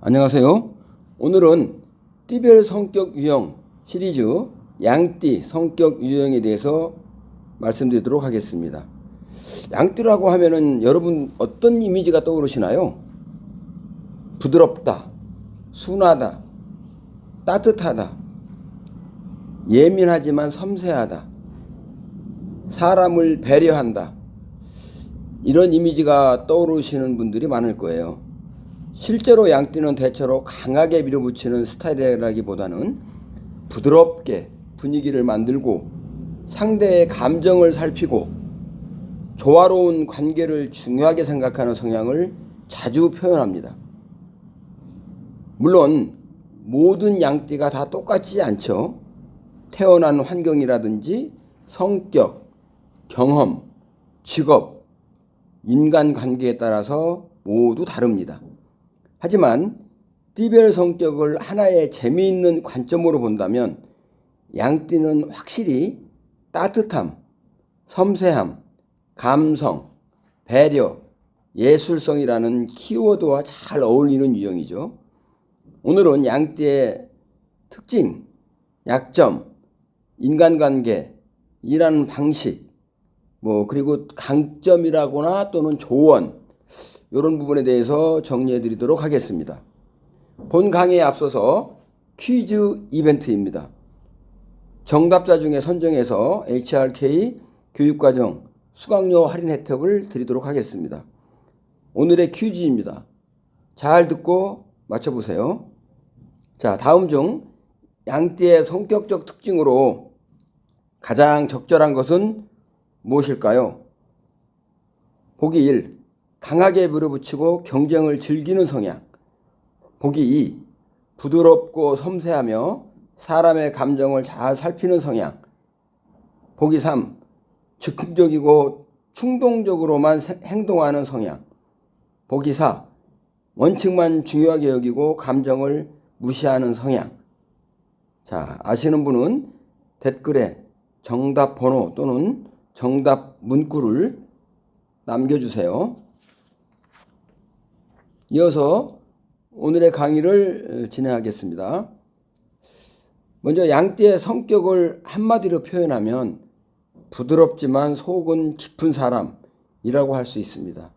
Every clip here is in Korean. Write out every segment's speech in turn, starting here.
안녕하세요. 오늘은 띠별 성격 유형 시리즈 양띠 성격 유형에 대해서 말씀드리도록 하겠습니다. 양띠라고 하면은 여러분 어떤 이미지가 떠오르시나요? 부드럽다, 순하다, 따뜻하다, 예민하지만 섬세하다, 사람을 배려한다. 이런 이미지가 떠오르시는 분들이 많을 거예요. 실제로 양띠는 대체로 강하게 밀어붙이는 스타일이라기보다는 부드럽게 분위기를 만들고 상대의 감정을 살피고 조화로운 관계를 중요하게 생각하는 성향을 자주 표현합니다. 물론 모든 양띠가 다 똑같지 않죠. 태어난 환경이라든지 성격, 경험, 직업, 인간관계에 따라서 모두 다릅니다. 하지만 띠별 성격을 하나의 재미있는 관점으로 본다면 양띠는 확실히 따뜻함, 섬세함, 감성, 배려, 예술성이라는 키워드와 잘 어울리는 유형이죠. 오늘은 양띠의 특징, 약점, 인간관계, 일하는 방식, 그리고 강점이라거나 또는 조언, 이런 부분에 대해서 정리해 드리도록 하겠습니다. 본 강의에 앞서서 퀴즈 이벤트입니다. 정답자 중에 선정해서 HRK 교육과정 수강료 할인 혜택을 드리도록 하겠습니다. 오늘의 퀴즈입니다. 잘 듣고 맞춰보세요. 자, 다음 중 양띠의 성격적 특징으로 가장 적절한 것은 무엇일까요? 보기 1. 강하게 밀어붙이고 경쟁을 즐기는 성향. 보기 2. 부드럽고 섬세하며 사람의 감정을 잘 살피는 성향. 보기 3. 즉흥적이고 충동적으로만 행동하는 성향. 보기 4. 원칙만 중요하게 여기고 감정을 무시하는 성향. 자, 아시는 분은 댓글에 정답 번호 또는 정답 문구를 남겨주세요. 이어서 오늘의 강의를 진행하겠습니다. 먼저 양띠의 성격을 한마디로 표현하면 부드럽지만 속은 깊은 사람이라고 할 수 있습니다.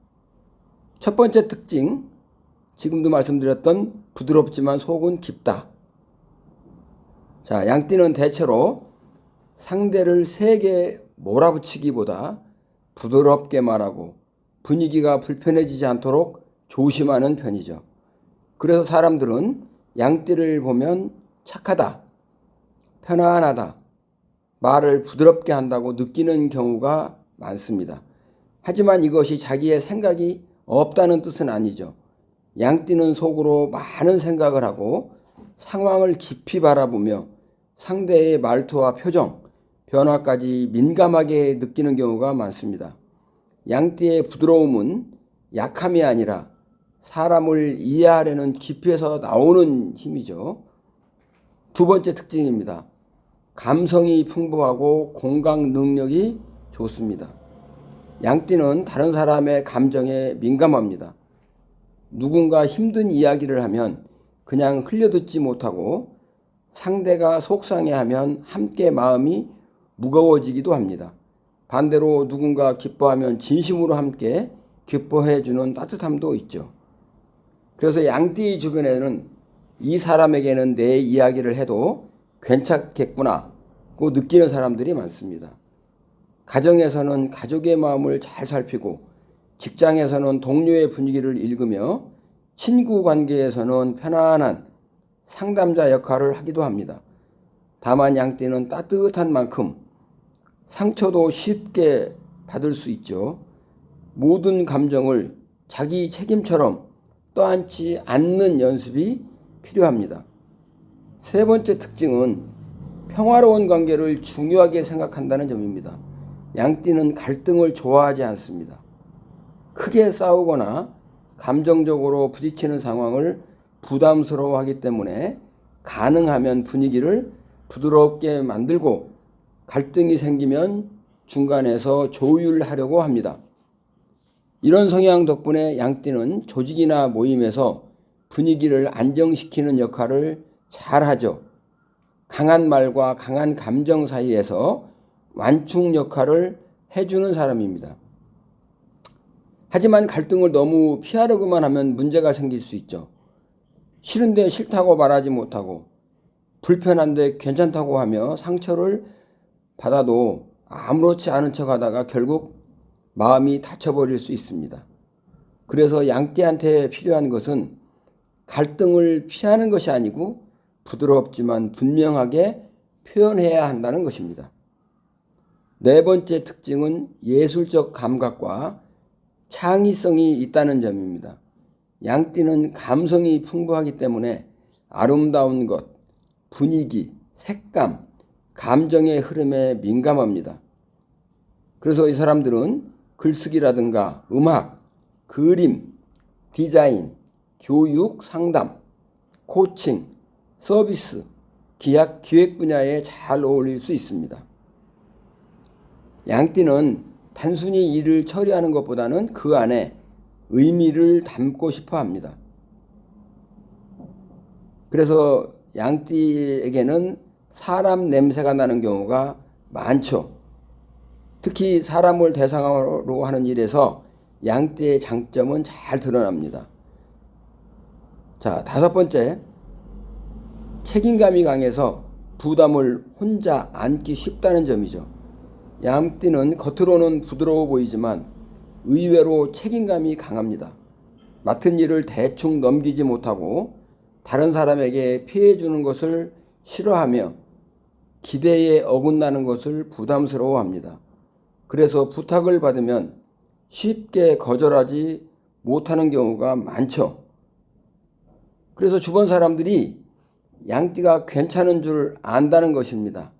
첫 번째 특징, 지금도 말씀드렸던 부드럽지만 속은 깊다. 자, 양띠는 대체로 상대를 세게 몰아붙이기보다 부드럽게 말하고 분위기가 불편해지지 않도록 조심하는 편이죠. 그래서 사람들은 양띠를 보면 착하다, 편안하다, 말을 부드럽게 한다고 느끼는 경우가 많습니다. 하지만 이것이 자기의 생각이 없다는 뜻은 아니죠. 양띠는 속으로 많은 생각을 하고 상황을 깊이 바라보며 상대의 말투와 표정, 변화까지 민감하게 느끼는 경우가 많습니다. 양띠의 부드러움은 약함이 아니라 사람을 이해하려는 깊이에서 나오는 힘이죠. 두 번째 특징입니다. 감성이 풍부하고 공감 능력이 좋습니다. 양띠는 다른 사람의 감정에 민감합니다. 누군가 힘든 이야기를 하면 그냥 흘려듣지 못하고 상대가 속상해하면 함께 마음이 무거워지기도 합니다. 반대로 누군가 기뻐하면 진심으로 함께 기뻐해 주는 따뜻함도 있죠. 그래서 양띠 주변에는 이 사람에게는 내 이야기를 해도 괜찮겠구나고 느끼는 사람들이 많습니다. 가정에서는 가족의 마음을 잘 살피고 직장에서는 동료의 분위기를 읽으며 친구 관계에서는 편안한 상담자 역할을 하기도 합니다. 다만 양띠는 따뜻한 만큼 상처도 쉽게 받을 수 있죠. 모든 감정을 자기 책임처럼 떠안지 않는 연습이 필요합니다. 세 번째 특징은 평화로운 관계를 중요하게 생각한다는 점입니다. 양띠는 갈등을 좋아하지 않습니다. 크게 싸우거나 감정적으로 부딪히는 상황을 부담스러워하기 때문에 가능하면 분위기를 부드럽게 만들고 갈등이 생기면 중간에서 조율하려고 합니다. 이런 성향 덕분에 양띠는 조직이나 모임에서 분위기를 안정시키는 역할을 잘하죠. 강한 말과 강한 감정 사이에서 완충 역할을 해주는 사람입니다. 하지만 갈등을 너무 피하려고만 하면 문제가 생길 수 있죠. 싫은데 싫다고 말하지 못하고 불편한데 괜찮다고 하며 상처를 받아도 아무렇지 않은 척 하다가 결국 마음이 다쳐버릴 수 있습니다. 그래서 양띠한테 필요한 것은 갈등을 피하는 것이 아니고 부드럽지만 분명하게 표현해야 한다는 것입니다. 네 번째 특징은 예술적 감각과 창의성이 있다는 점입니다. 양띠는 감성이 풍부하기 때문에 아름다운 것, 분위기, 색감, 감정의 흐름에 민감합니다. 그래서 이 사람들은 글쓰기라든가 음악, 그림, 디자인, 교육, 상담, 코칭, 서비스, 기획 분야에 잘 어울릴 수 있습니다. 양띠는 단순히 일을 처리하는 것보다는 그 안에 의미를 담고 싶어 합니다. 그래서 양띠에게는 사람 냄새가 나는 경우가 많죠. 특히 사람을 대상으로 하는 일에서 양띠의 장점은 잘 드러납니다. 자, 다섯 번째, 책임감이 강해서 부담을 혼자 안기 쉽다는 점이죠. 양띠는 겉으로는 부드러워 보이지만 의외로 책임감이 강합니다. 맡은 일을 대충 넘기지 못하고 다른 사람에게 피해 주는 것을 싫어하며 기대에 어긋나는 것을 부담스러워합니다. 그래서 부탁을 받으면 쉽게 거절하지 못하는 경우가 많죠. 그래서 주변 사람들이 양띠가 괜찮은 줄 안다는 것입니다.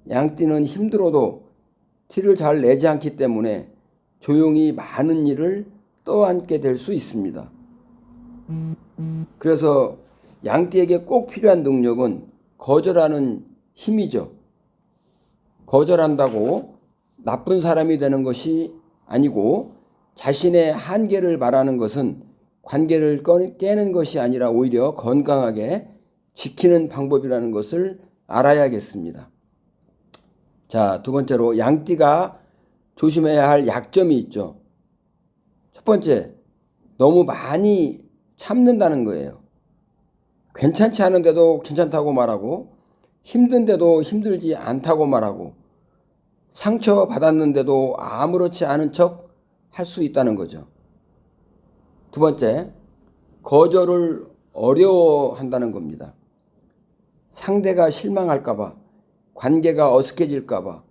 양띠는 힘들어도 티를 잘 내지 않기 때문에 조용히 많은 일을 떠안게 될 수 있습니다. 그래서 양띠에게 꼭 필요한 능력은 거절하는 힘이죠. 거절한다고 나쁜 사람이 되는 것이 아니고 자신의 한계를 말하는 것은 관계를 깨는 것이 아니라 오히려 건강하게 지키는 방법이라는 것을 알아야겠습니다. 자, 두 번째로 양띠가 조심해야 할 약점이 있죠. 첫 번째, 너무 많이 참는다는 거예요. 괜찮지 않은데도 괜찮다고 말하고 힘든데도 힘들지 않다고 말하고 상처 받았는데도 아무렇지 않은 척 할 수 있다는 거죠. 두 번째, 거절을 어려워한다는 겁니다. 상대가 실망할까봐, 관계가 어색해질까봐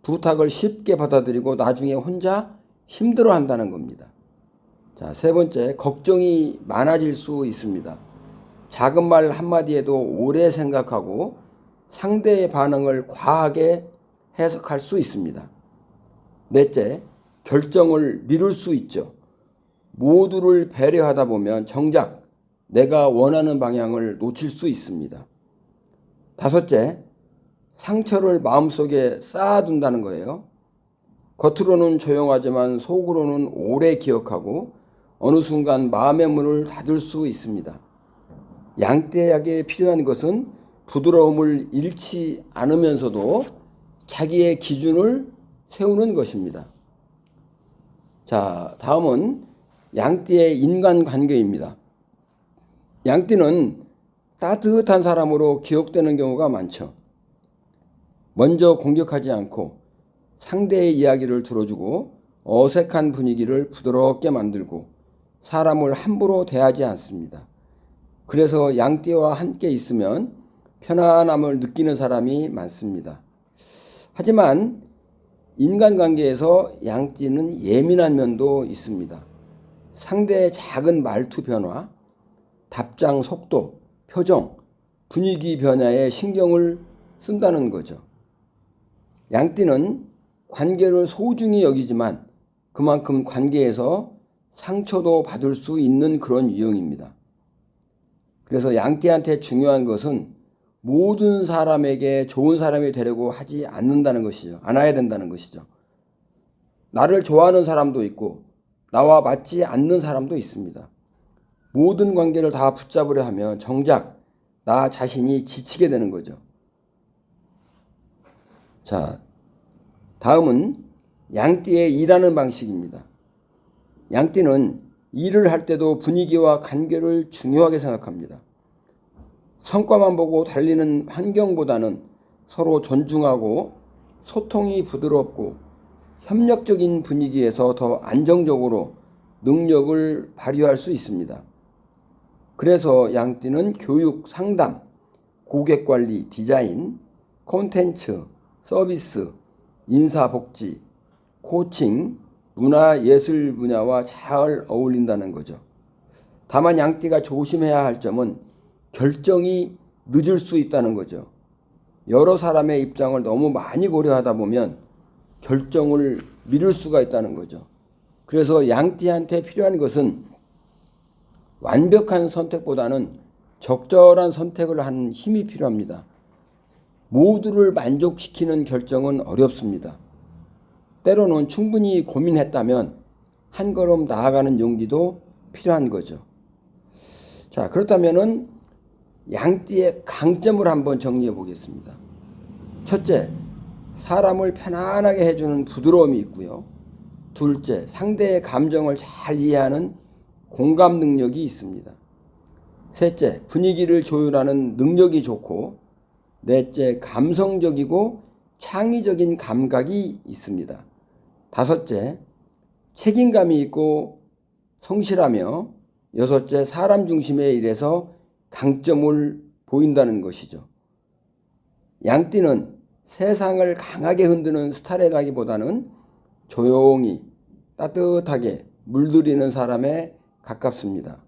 부탁을 쉽게 받아들이고 나중에 혼자 힘들어한다는 겁니다. 자, 세 번째, 걱정이 많아질 수 있습니다. 작은 말 한마디에도 오래 생각하고 상대의 반응을 과하게 해석할 수 있습니다. 넷째, 결정을 미룰 수 있죠. 모두를 배려하다 보면 정작 내가 원하는 방향을 놓칠 수 있습니다. 다섯째, 상처를 마음속에 쌓아둔다는 거예요. 겉으로는 조용하지만 속으로는 오래 기억하고 어느 순간 마음의 문을 닫을 수 있습니다. 양떼에게 필요한 것은 부드러움을 잃지 않으면서도 자기의 기준을 세우는 것입니다. 자, 다음은 양띠의 인간관계입니다. 양띠는 따뜻한 사람으로 기억되는 경우가 많죠. 먼저 공격하지 않고 상대의 이야기를 들어주고 어색한 분위기를 부드럽게 만들고 사람을 함부로 대하지 않습니다. 그래서 양띠와 함께 있으면 편안함을 느끼는 사람이 많습니다. 하지만 인간관계에서 양띠는 예민한 면도 있습니다. 상대의 작은 말투 변화, 답장 속도, 표정, 분위기 변화에 신경을 쓴다는 거죠. 양띠는 관계를 소중히 여기지만 그만큼 관계에서 상처도 받을 수 있는 그런 유형입니다. 그래서 양띠한테 중요한 것은 모든 사람에게 좋은 사람이 되려고 하지 않는다는 것이죠. 않아야 된다는 것이죠. 나를 좋아하는 사람도 있고 나와 맞지 않는 사람도 있습니다. 모든 관계를 다 붙잡으려 하면 정작 나 자신이 지치게 되는 거죠. 자, 다음은 양띠의 일하는 방식입니다. 양띠는 일을 할 때도 분위기와 관계를 중요하게 생각합니다. 성과만 보고 달리는 환경보다는 서로 존중하고 소통이 부드럽고 협력적인 분위기에서 더 안정적으로 능력을 발휘할 수 있습니다. 그래서 양띠는 교육, 상담, 고객관리, 디자인, 콘텐츠, 서비스, 인사복지, 코칭, 문화예술 분야와 잘 어울린다는 거죠. 다만 양띠가 조심해야 할 점은 결정이 늦을 수 있다는 거죠. 여러 사람의 입장을 너무 많이 고려하다 보면 결정을 미룰 수가 있다는 거죠. 그래서 양띠한테 필요한 것은 완벽한 선택보다는 적절한 선택을 하는 힘이 필요합니다. 모두를 만족시키는 결정은 어렵습니다. 때로는 충분히 고민했다면 한 걸음 나아가는 용기도 필요한 거죠. 자, 그렇다면은 양띠의 강점을 한번 정리해 보겠습니다. 첫째, 사람을 편안하게 해주는 부드러움이 있고요. 둘째, 상대의 감정을 잘 이해하는 공감 능력이 있습니다. 셋째, 분위기를 조율하는 능력이 좋고, 넷째, 감성적이고 창의적인 감각이 있습니다. 다섯째, 책임감이 있고 성실하며, 여섯째, 사람 중심의 일에서 강점을 보인다는 것이죠. 양띠는 세상을 강하게 흔드는 스타일이라기보다는 조용히 따뜻하게 물들이는 사람에 가깝습니다.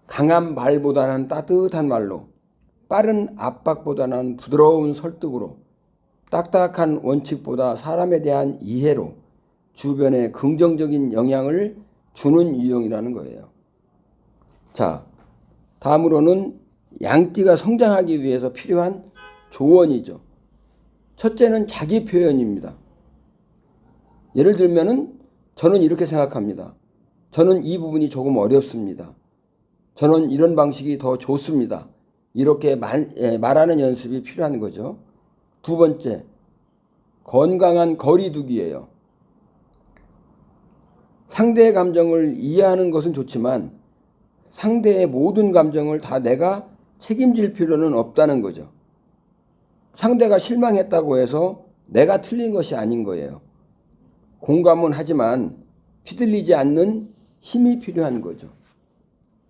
강한 말보다는 따뜻한 말로, 빠른 압박보다는 부드러운 설득으로, 딱딱한 원칙보다 사람에 대한 이해로 주변에 긍정적인 영향을 주는 유형이라는 거예요. 자, 다음으로는 양띠가 성장하기 위해서 필요한 조언이죠. 첫째는 자기 표현입니다. 예를 들면은 저는 이렇게 생각합니다. 저는 이 부분이 조금 어렵습니다. 저는 이런 방식이 더 좋습니다. 이렇게 말하는 연습이 필요한 거죠. 두 번째, 건강한 거리두기예요. 상대의 감정을 이해하는 것은 좋지만 상대의 모든 감정을 다 내가 책임질 필요는 없다는 거죠. 상대가 실망했다고 해서 내가 틀린 것이 아닌 거예요. 공감은 하지만 휘둘리지 않는 힘이 필요한 거죠.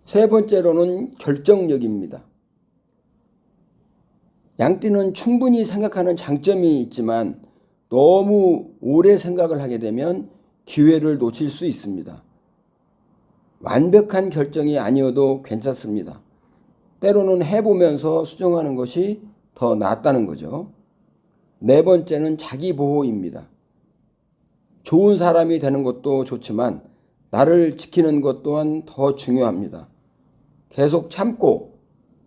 세 번째로는 결정력입니다. 양띠는 충분히 생각하는 장점이 있지만 너무 오래 생각을 하게 되면 기회를 놓칠 수 있습니다. 완벽한 결정이 아니어도 괜찮습니다. 때로는 해보면서 수정하는 것이 더 낫다는 거죠. 네 번째는 자기보호입니다. 좋은 사람이 되는 것도 좋지만 나를 지키는 것 또한 더 중요합니다. 계속 참고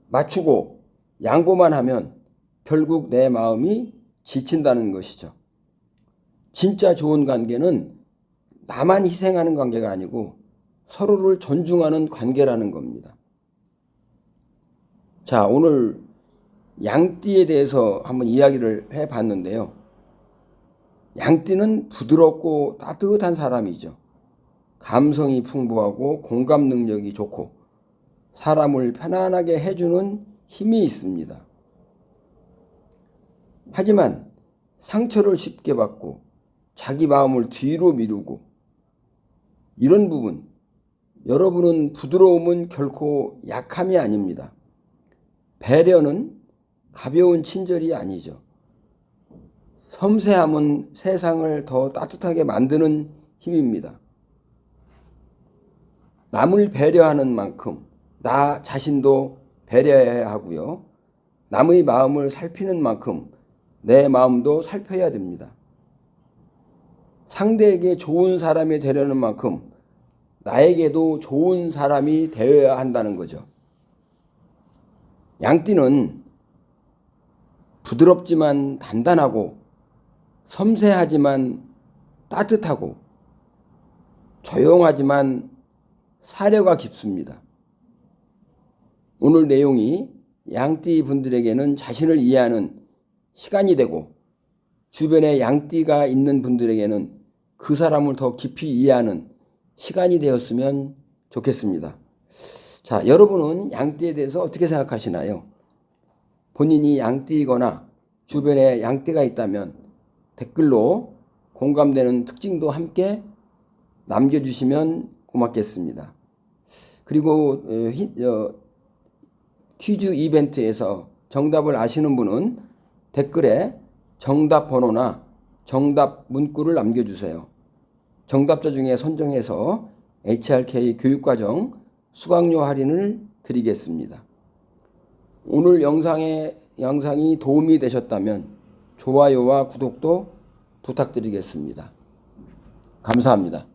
맞추고 양보만 하면 결국 내 마음이 지친다는 것이죠. 진짜 좋은 관계는 나만 희생하는 관계가 아니고 서로를 존중하는 관계라는 겁니다. 자, 오늘 양띠에 대해서 한번 이야기를 해봤는데요. 양띠는 부드럽고 따뜻한 사람이죠. 감성이 풍부하고 공감 능력이 좋고 사람을 편안하게 해주는 힘이 있습니다. 하지만 상처를 쉽게 받고 자기 마음을 뒤로 미루고 이런 부분, 여러분은 부드러움은 결코 약함이 아닙니다. 배려는 가벼운 친절이 아니죠. 섬세함은 세상을 더 따뜻하게 만드는 힘입니다. 남을 배려하는 만큼 나 자신도 배려해야 하고요. 남의 마음을 살피는 만큼 내 마음도 살펴야 됩니다. 상대에게 좋은 사람이 되려는 만큼 나에게도 좋은 사람이 되어야 한다는 거죠. 양띠는 부드럽지만 단단하고 섬세하지만 따뜻하고 조용하지만 사려가 깊습니다. 오늘 내용이 양띠 분들에게는 자신을 이해하는 시간이 되고 주변에 양띠가 있는 분들에게는 그 사람을 더 깊이 이해하는 시간이 되었으면 좋겠습니다. 자, 여러분은 양띠에 대해서 어떻게 생각하시나요? 본인이 양띠이거나 주변에 양띠가 있다면 댓글로 공감되는 특징도 함께 남겨주시면 고맙겠습니다. 그리고 퀴즈 이벤트에서 정답을 아시는 분은 댓글에 정답 번호나 정답 문구를 남겨주세요. 정답자 중에 선정해서 HRK 교육과정 수강료 할인을 드리겠습니다. 오늘 영상이 도움이 되셨다면 좋아요와 구독도 부탁드리겠습니다. 감사합니다.